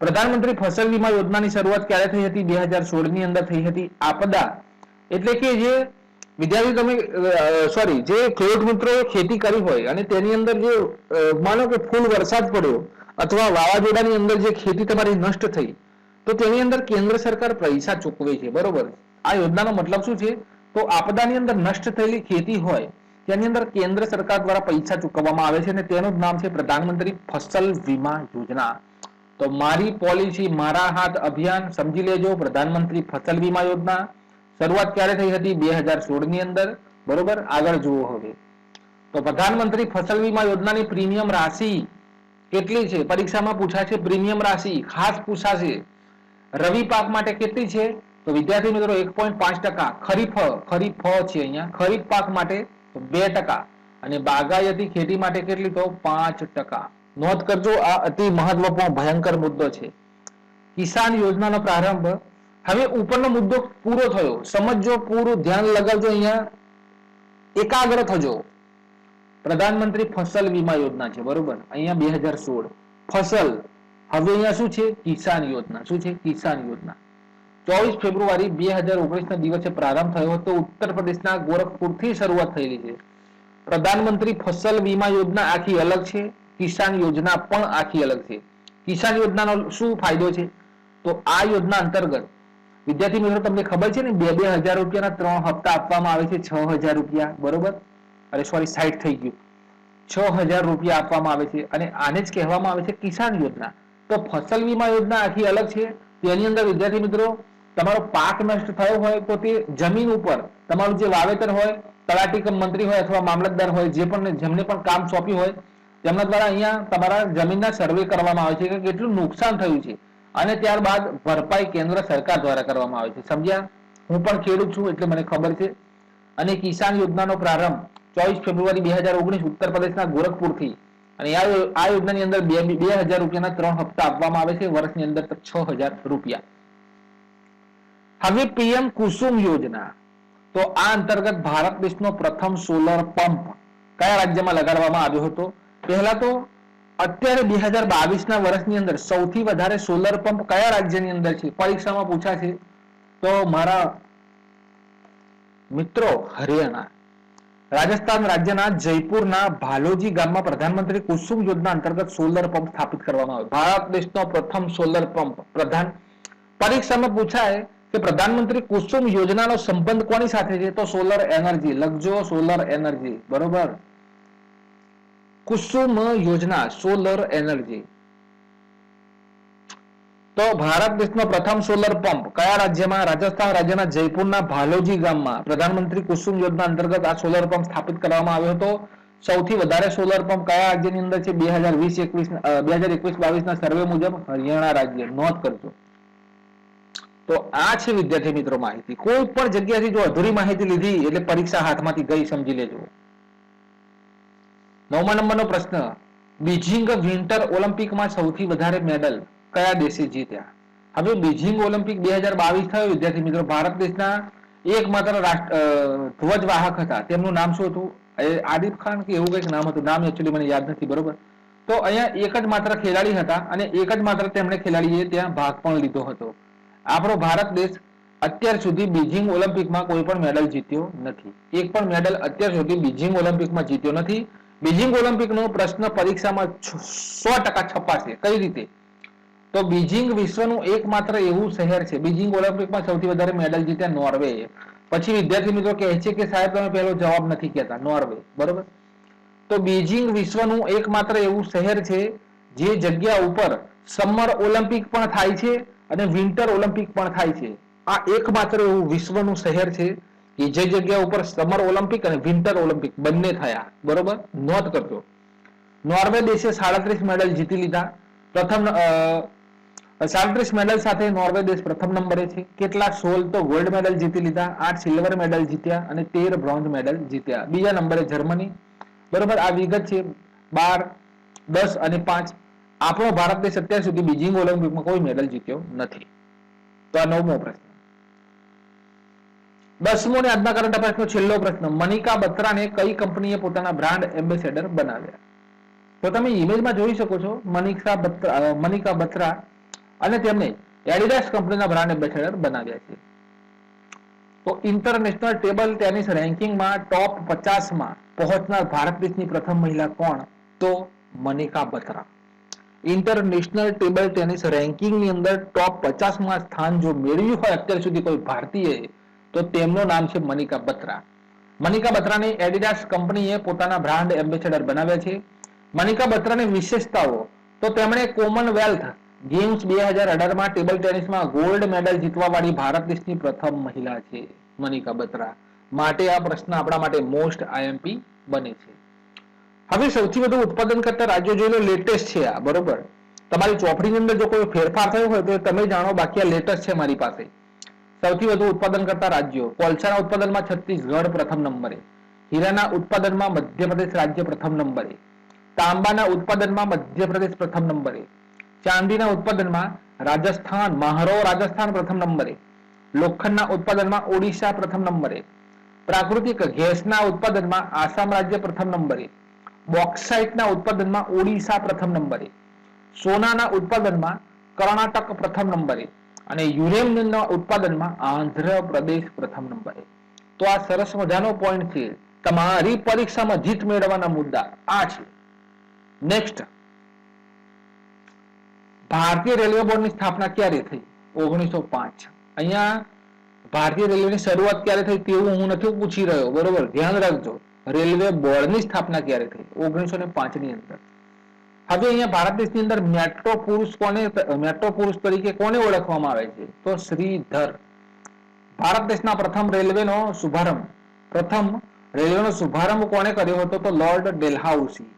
પ્રધાનમંત્રી ફસલ વીમા યોજનાની શરૂઆત ક્યારે થઈ હતી? 2016 ની અંદર થઈ હતી. આપદા એટલે કે જે વિદ્યાર્થી તમે જે ખેડૂત મિત્રો ખેતી કરી હોય અને તેની અંદર જે માનો કે ફૂલ વરસાદ પડ્યો અથવા વાવાઝોડાની અંદર જે ખેતી તમારી નષ્ટ થઈ, તો તેની અંદર કેન્દ્ર સરકાર પૈસા ચૂકવે છે. બરોબર. આ યોજનાનો મતલબ શું છે? તો આપદાની અંદર નષ્ટ થયેલી ખેતી હોય તેની અંદર કેન્દ્ર સરકાર દ્વારા પૈસા ચૂકવવામાં આવે છે અને તેનું જ નામ છે પ્રધાનમંત્રી ફસલ વીમા યોજના. તો મારી પોલિસી મારા હાથ અભિયાન સમજી લેજો. પ્રધાનમંત્રી ફસલ વીમા યોજના શરૂઆત ક્યારે થઈ હતી? 2016 ની અંદર. બરોબર. આગળ જુઓ હવે. તો પ્રધાનમંત્રી ફસલ વીમા યોજનાની પ્રીમિયમ રાશિ કેટલી છે? પરીક્ષામાં પૂછાશે પ્રીમિયમ રાશિ, ખાસ પૂછાશે. રવિ પાક માટે કેટલી છે? તો વિદ્યાર્થી મિત્રો 1.5%. ખરીફ છે અહીંયા. ખરીફ પાક માટે 2% અને બાગાયતી ખેતી માટે કેટલી? તો 5%. નોંધ કરજો, આ અતિ મહત્વપૂર્ણ ભયંકર મુદ્દો છે. કિસાન યોજનાનો પ્રારંભ. હવે ઉપરનો મુદ્દો પૂરો થયો. સમજો, પૂરું ધ્યાન લગાવજો, અહીંયા એકાગ્ર થજો. પ્રધાનમંત્રી ફસલ વીમા યોજના છે. બરોબર. અહીંયા 2016 ફસલ. હવે અહીંયા શું છે? કિસાન યોજના. શું છે? કિસાન યોજના. 24 ફેબ્રુઆરી 2019 ના દિવસે પ્રારંભ થયો હતો. ઉત્તર પ્રદેશના ગોરખપુરથી શરૂઆત થયેલી છે. પ્રધાનમંત્રી ફસલ વીમા યોજના આખી અલગ છે. કિસાન યોજના પણ આખી અલગ છે. કિસાન યોજનાનો શું ફાયદો છે? તો આ યોજના અંતર્ગત વિદ્યાર્થી મિત્રો તમને ખબર છે ને 2,000 રૂપિયાના 3 હપ્તા આપવામાં આવે છે. 6,000 રૂપિયા. બરોબર. અરે સોરી, 60 થઈ ગયું. 6,000 રૂપિયા આપવામાં આવે છે અને આને જ કહેવામાં આવે છે કિસાન યોજના. તો ફસલ વીમા યોજના આખી અલગ છે. તેની અંદર વિદ્યાર્થી મિત્રો તમારો પાક નષ્ટ થયો હોય તો તે જમીન ઉપર તમારું જે વાવેતર હોય, તલાટી કમ મંત્રી હોય અથવા મામલતદાર હોય, જેમને પણ કામ સોંપ્યું હોય તેમના દ્વારા અહીંયા તમારા જમીનના સર્વે કરવામાં આવે છે કે કેટલું નુકસાન થયું છે અને ત્યારબાદ ભરપાઈ કેન્દ્ર સરકાર દ્વારા કરવામાં આવે છે. સમજ્યા? હું પણ ખેડૂત છું એટલે મને ખબર છે. અને કિસાન યોજનાનો પ્રારંભ 24 ફેબ્રુઆરી 2019 ઉત્તર પ્રદેશના ગોરખપુરથી. અને આ યોજનાની અંદર 2,000 રૂપિયાના 3 હપ્તા આપવામાં આવે છે. વર્ષની અંદર 6,000 રૂપિયા. હવે પીએમ કુસુમ યોજના. તો આ અંતર્ગત ભારત દેશનો પ્રથમ સોલર પંપ કયા રાજ્યમાં લગાડવામાં આવ્યો હતો? પહેલા તો અત્યારે 2022ના વર્ષની અંદર સૌથી વધારે સોલર પંપ કયા રાજ્યની અંદર છે? પરીક્ષામાં પૂછાશે. તો મારા મિત્રો હરિયાણા. રાજસ્થાન રાજ્યના જયપુરના ભાલોજી ગામમાં પ્રધાનમંત્રી કુસુમ યોજના અંતર્ગત સોલર પંપ સ્થાપિત કરવામાં આવ્યો. ભારત દેશનો પ્રથમ સોલર પંપ. પરીક્ષામાં પૂછાય કે પ્રધાનમંત્રી કુસુમ યોજનાનો સંબંધ કોની સાથે છે? તો સોલર એનર્જી. લખજો સોલર એનર્જી. બરોબર. કુસુમ યોજના સોલર એનર્જી. તો ભારત દેશનો પ્રથમ સોલર પંપ કયા રાજ્યમાં? રાજસ્થાન રાજ્યના જયપુરના ભાલોજી ગામમાં પ્રધાનમંત્રી કુસુમ યોજના અંતર્ગત આ સોલર પંપ સ્થાપિત કરવામાં આવ્યો હતો. સૌથી વધારે સોલર પંપ કયા રાજ્યની અંદર છે? 2021-22 ના સર્વે મુજબ હરિયાણા રાજ્ય. નોંધ કરજો. તો આ છે વિદ્યાર્થી મિત્રો માહિતી. કોઈ પણ જગ્યાથી જો અધૂરી માહિતી લીધી એટલે પરીક્ષા હાથમાંથી ગઈ, સમજી લેજો. 9મા નંબરનો પ્રશ્ન, બીજિંગ વિન્ટર ઓલિમ્પિકમાં સૌથી વધારે મેડલ કયા દેશે જીત્યા? હવે બીજિંગ ઓલિમ્પિક 2022 થયો વિદ્યાર્થી મિત્રો. ભારત દેશના એકમાત્ર ધ્વજવાહક હતા. તેમનું નામ શું હતું? આદિબ ખાન કે એવું કંઈક નામ હતું. નામ એકચ્યુઅલી મને યાદ નથી. બરોબર. તો અહીંયા એક જ માત્ર ખેલાડી હતા અને એક જ માત્ર તેમણે ખેલાડીએ ત્યાં ભાગ પણ લીધો હતો. આપણો ભારત દેશ અત્યાર સુધી બીજિંગ ઓલિમ્પિકમાં કોઈ પણ મેડલ જીત્યો નથી. એક પણ મેડલ અત્યાર સુધી બીજિંગ ઓલિમ્પિકમાં જીત્યો નથી. બીજિંગ ઓલિમ્પિકનો પ્રશ્ન પરીક્ષામાં 100% છપાશે. કઈ રીતે? તો બીજિંગ વિશ્વનું એકમાત્ર એવું શહેર છે. બીજિંગ ઓલિમ્પિકમાં સૌથી વધારે મેડલ જીત્યા નોર્વે. પછી વિદ્યાર્થી મિત્રો કહે છે કે સાહેબ તમે પહેલો જવાબ નથી કહેતા. નોર્વે. બરોબર. તો બીજિંગ વિશ્વનું એકમાત્ર એવું શહેર છે જે જગ્યા ઉપર સમર ઓલિમ્પિક પણ થાય છે અને વિન્ટર ઓલિમ્પિક પણ થાય છે. આ એકમાત્ર એવું વિશ્વનું શહેર છે કે જે જગ્યા ઉપર સમર ઓલિમ્પિક અને વિન્ટર ઓલિમ્પિક બંને થયા. બરોબર. નોંધ કરજો. નોર્વે દેશે 37 મેડલ જીતી લીધા. 37 મેડલ સાથે નોર્વે દેશ પ્રથમ નંબરે છે. કેટલા? 16 તો ગોલ્ડ મેડલ જીતી લીધા, 8 સિલ્વર મેડલ જીત્યા અને 13 બ્રોન્ઝ મેડલ જીત્યા. બીજા નંબરે જર્મની. બરોબર. આ વિગત છે 12, 10 અને 5. આપણો ભારત દેશ અત્યાર સુધી બીજિંગ ઓલિમ્પિકમાં કોઈ મેડલ જીત્યો નથી. તો આ 9મો પ્રશ્ન. 10મો ને આજના કરંટ અફેર્સનો છેલ્લો પ્રશ્ન, મનિકા બત્રાને કઈ કંપનીએ પોતાના બ્રાન્ડ એમ્બેસેડર બનાવ્યા? તો તમે ઇમેજમાં જોઈ શકો છો મનિકા બત્રા અને તેમને એડિડાસ કંપનીના બ્રાન્ડ એમ્બેસેડર બનાવ્યા છે. તો ઇન્ટરનેશનલ ટેબલ ટેનિસ રેન્કિંગમાં ટોપ 50માં પહોંચનાર ભારત દેશની પ્રથમ મહિલા કોણ? તો Manika Batra. International table tennis રેન્કિંગની અંદર ટોપ 50માં સ્થાન જો મેળવ્યું હોય અત્યાર સુધી કોઈ ભારતીય તો તેમનું નામ છે મનિકા બત્રા. મનિકા બત્રાને એડિડાસ કંપનીએ પોતાના બ્રાન્ડ એમ્બેસેડર બનાવ્યા છે. મનિકા બત્રાની વિશેષતાઓ તો તેમણે કોમનવેલ્થ ગેમ્સ 2018માં ટેબલ ટેનિસમાં ગોલ્ડ મેડલ જીતવા વાળી ભારત દેશની પ્રથમ મહિલા છે મનિકા બત્રા. માટે આ પ્રશ્ન આપણા માટે મોસ્ટ આઈએમપી બને છે. હવે સૌથી વધુ ઉત્પાદન કરતા રાજ્યો જોઈ લો. લેટેસ્ટ છે આ. બરોબર. તમારી ચોપડીની અંદર જો કોઈ ફેરફાર થયો હોય તો તમે જાણો, બાકી આ લેટેસ્ટ છે મારી પાસે. સૌથી વધુ ઉત્પાદન કરતા રાજ્યો, કોલસાના ઉત્પાદનમાં છત્તીસગઢ પ્રથમ નંબરે, હીરાના ઉત્પાદનમાં મધ્યપ્રદેશ રાજ્ય પ્રથમ નંબરે, તાંબાના ઉત્પાદનમાં મધ્યપ્રદેશ પ્રથમ નંબરે, ચાંદીના ઉત્પાદનમાં રાજસ્થાન રાજસ્થાન પ્રથમ નંબરે, લોખંડના ઉત્પાદનમાં ઓડિશા પ્રથમ નંબરે, પ્રાકૃતિક ગેસના ઉત્પાદનમાં આસામ રાજ્ય પ્રથમ નંબરે, બોક્સાઇટના ઉત્પાદનમાં ઓડિશા પ્રથમ નંબરે, સોનાના ઉત્પાદનમાં કર્ણાટક પ્રથમ નંબરે અને યુરેનિયમના ઉત્પાદનમાં આંધ્રપ્રદેશ પ્રથમ નંબરે. તો આ સરસ મજાનો પોઈન્ટ છે. તમારી પરીક્ષામાં જીત મેળવવાના મુદ્દા આ છે. નેક્સ્ટ, ભારતીય રેલવે બોર્ડની સ્થાપના ક્યારે થઈ? 1905. અહીંયા ભારતીય રેલવેની શરૂઆત ક્યારે થઈ તેવું હું નથી પૂછી રહ્યો. બરોબર. ધ્યાન રાખજો. રેલવે બોર્ડની સ્થાપના ક્યારે થઈ? 1905 ની અંદર. હવે અહીંયા ભારત દેશની અંદર મેટ્રો પુરુષ તરીકે કોને ઓળખવામાં આવે છે? તો શ્રીધર. ભારત દેશના પ્રથમ રેલવેનો શુભારંભ કોણે કર્યો હતો? તો લોર્ડ ડેલહાઉસી.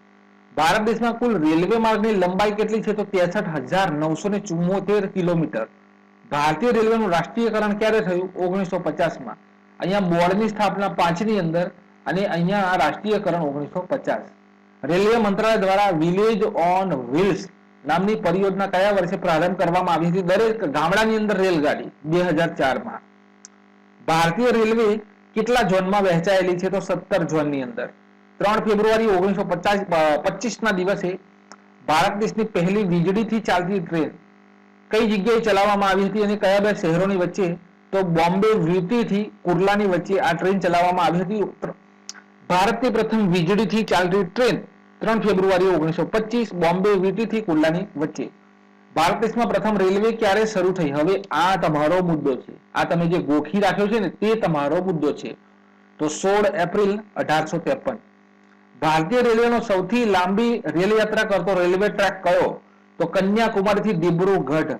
ભારત દેશમાં કુલ રેલવે માર્ગની લંબાઈ કેટલી છે? તો 63,974 કિલોમીટર. ભારતીય રેલવેનું રાષ્ટ્રીયકરણ ક્યારે થયું? 1950માં. અહીંયા બોર્ડની સ્થાપના 5 ની અંદર અને અહીંયા રાષ્ટ્રીયકરણ 1950. રેલવે મંત્રાલય દ્વારા વિલેજ ઓન વ્હીલ્સ નામની પરિયોજના કયા વર્ષે પ્રારંભ કરવામાં આવી હતી? દરેક ગામડાની અંદર રેલગાડી 2004માં. ભારતીય રેલવે કેટલા ઝોનમાં વહેંચાયેલી છે? તો 17 ઝોનની અંદર. 3 ફેબ્રુઆરી 1925 ના દિવસે ભારત દેશની પહેલી વીજળીથી ચાલતી ટ્રેન કઈ જગ્યાએ ચલાવવામાં આવી હતી અને કયા બે શહેરોની વચ્ચે? તો બોમ્બે વીટી થી કુર્લાની વચ્ચે આ ટ્રેન ચલાવવામાં આવી હતી. ભારતની પ્રથમ વીજળીથી ચાલતી ટ્રેન 3 ફેબ્રુઆરી 1925 બોમ્બે વીટી થી કુર્લાની વચ્ચે. ભારત દેશમાં પ્રથમ રેલવે ક્યારે શરૂ થઈ? હવે આ તમારો મુદ્દો છે. આ તમે જે ગોખી રાખ્યો છે ને તે તમારો મુદ્દો છે. તો 16 એપ્રિલ 1853. ભારતીય રેલવેનો સૌથી લાંબી રેલ યાત્રા કરતો રેલવે ટ્રેક કયો? તો કન્યાકુમારી થી દિબ્રુગઢ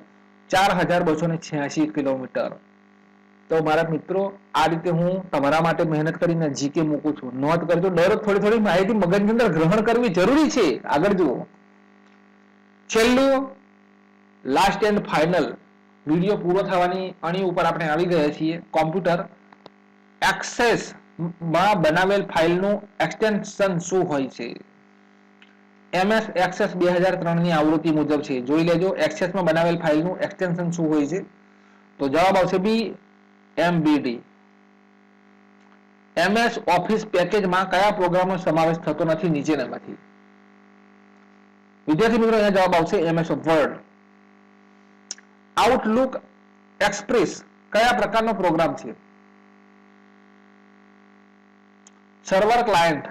4286 કિલોમીટર. તો મારા મિત્રો, આ રીતે હું તમારા માટે મહેનત કરીને જીકે મૂકું છું. નોંધ કરજો, દરરોજ થોડી થોડી માહિતી મગજની અંદર ગ્રહણ કરવી જરૂરી છે. આગળ જુઓ, છેલ્લું લાસ્ટ એન્ડ ફાઇનલ વિડીયો પૂરો થવાની અણી ઉપર આપણે આવી ગયા છીએ. કોમ્પ્યુટર એક્સેસ માં બનાવેલ ફાઇલનું એક્સટેન્શન શું હોય છે? MS એક્સેસ 2003 ની આવૃત્તિ મુજબ છે. જોઈ લેજો, એક્સેસમાં બનાવેલ ફાઇલનું એક્સટેન્શન શું હોય છે? તો જવાબ આવશે બી, MBD. MS ઓફિસ પેકેજમાં કયા પ્રોગ્રામનો સમાવેશ થતો નથી નીચેનામાંથી? વિદ્યાર્થી મિત્રો, અહીંયા જવાબ આવશે MS વર્ડ. આઉટલુક એક્સપ્રેસ કયા પ્રકારનો પ્રોગ્રામ છે? Server client.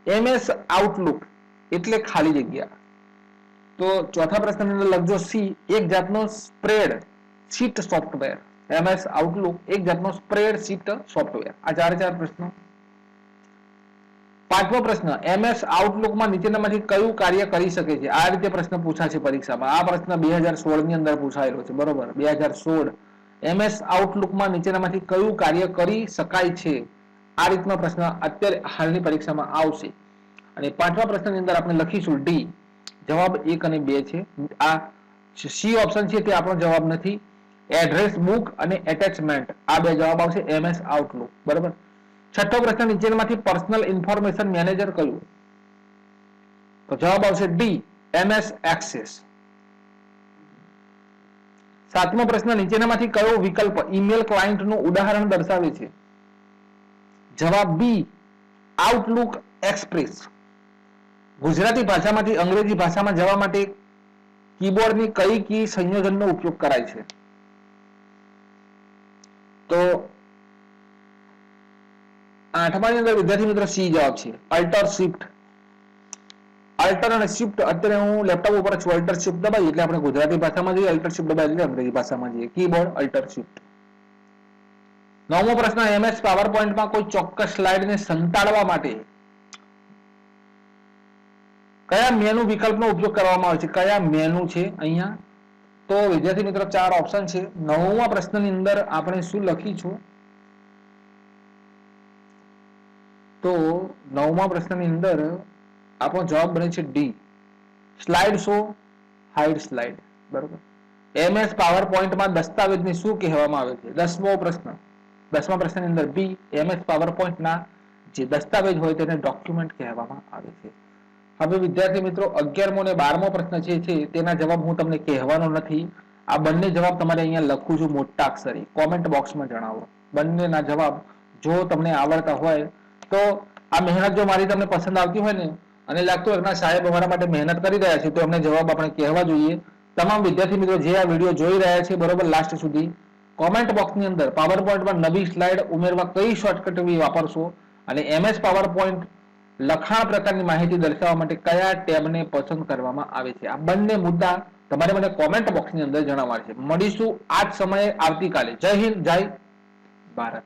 MS આઉટલુક એટલે ખાલી જગ્યા. તો ચોથા પ્રશ્નની અંદર લખજો સી, એક જાતનો spread sheet software. MS Outlook એક જાતનો સ્પ્રેડ શીટ સોફ્ટવેર. આ ચાર પ્રશ્નો. પાંચમો પ્રશ્ન, MS આઉટલુકમાં નીચેનામાંથી કયું કાર્ય કરી શકે છે? આ રીતે પ્રશ્ન પૂછાશે પરીક્ષામાં. આ પ્રશ્ન 2016 ની અંદર પૂછાયેલો છે. બરોબર, 2016. MS આઉટલુકમાં નીચેનામાંથી કયું કાર્ય કરી શકાય છે? આ રીતનો પ્રશ્ન અત્યારે હાલની પરીક્ષામાં આવશે. અને પાંચમા પ્રશ્નની અંદર આપણે લખીશું ડી. જવાબ 1 અને 2 છે. આ સી ઓપ્શન છે તે આપણો જવાબ નથી. એડ્રેસ બુક અને એટેચમેન્ટ આ બે જવાબ આવશે MS આઉટલુક. બરાબર. છઠ્ઠો પ્રશ્ન, નીચેનામાંથી પર્સનલ ઇન્ફોર્મેશન મેનેજર કયું? તો જવાબ આવશે ડી, MS એક્સેસ. સાતમો પ્રશ્ન, નીચેનામાંથી કયો વિકલ્પ ઈમેલ ક્લાયન્ટનું ઉદાહરણ દર્શાવે છે? જવાબ બી, આઉટલુક એક્સપ્રેસ. ગુજરાતી ભાષામાંથી અંગ્રેજી ભાષામાં જવા માટે કીબોર્ડની કઈ કી સંયોજનનો ઉપયોગ કરાય છે? તો આઠમાની અંદર વિદ્યાર્થી મિત્રો સી જવાબ છે, અલ્ટર શિફ્ટ. અલ્ટર અને શિફ્ટ, અત્યારે હું લેપટોપ ઉપર છું, અલ્ટર શિફ્ટ દબાવી એટલે આપણે ગુજરાતી ભાષામાં જઈએ, અલ્ટર શિફ્ટ દબાવી એટલે અંગ્રેજી ભાષામાં જઈએ. Keyboard alter shift. નવમો પ્રશ્ન, MS પાવરપોઈન્ટમાં કોઈ ચોક્કસ સ્લાઇડને સંતાડવા માટે કયા મેનુ વિકલ્પનો ઉપયોગ કરવામાં આવે છે? કયા મેનુ છે અહીંયા? તો વિદ્યાર્થી મિત્રો 4 ઓપ્શન છે. નવમા પ્રશ્નની અંદર આપણે શું લખીશું? તો નવમા પ્રશ્નની અંદર આપણો જવાબ બને છે D, slide show, hide slide. બરોબર. MS પાવરપોઈન્ટમાં દસ્તાવેજને શું કહેવામાં આવે છે? દસમો પ્રશ્ન. દસમા પ્રશ્નની અંદર બી, MS પાવરપોઈન્ટના જે દસ્તાવેજ હોય તેને ડોક્યુમેન્ટ કહેવામાં આવે છે. હવે વિદ્યાર્થી મિત્રો 11મો અને 12મો પ્રશ્ન છે તેના જવાબ હું તમને કહેવાનો નથી. આ બંને જવાબ તમારે અહીંયા લખું છું મોટા અક્ષરે. કોમેન્ટ બોક્સમાં જણાવો બંનેના જવાબ. જો તમને આવડતા હોય તો આ મહેનત જો મારી તમને પસંદ આવતી હોય ને અને લાગતું હોય કે સાહેબ અમારા માટે મહેનત કરી રહ્યા છે, તો અમને જવાબ આપણે કહેવા જોઈએ. તમામ વિદ્યાર્થી મિત્રો જે આ વિડીયો જોઈ રહ્યા છે બરોબર લાસ્ટ સુધી, કોમેન્ટ બોક્સની અંદર પાવરપોઈન્ટમાં નવી સ્લાઇડ ઉમેરવા કઈ શોર્ટકટ વાપરશો અને MS પાવરપોઈન્ટ લખાણ પ્રકારની માહિતી દર્શાવવા માટે કયા ટેબને પસંદ કરવામાં આવે છે? આ બંને મુદ્દા તમારે મને કોમેન્ટ બોક્સની અંદર જણાવવા છે. મળીશું આ જ સમયે આવતીકાલે. જય હિન્દ, જય ભારત.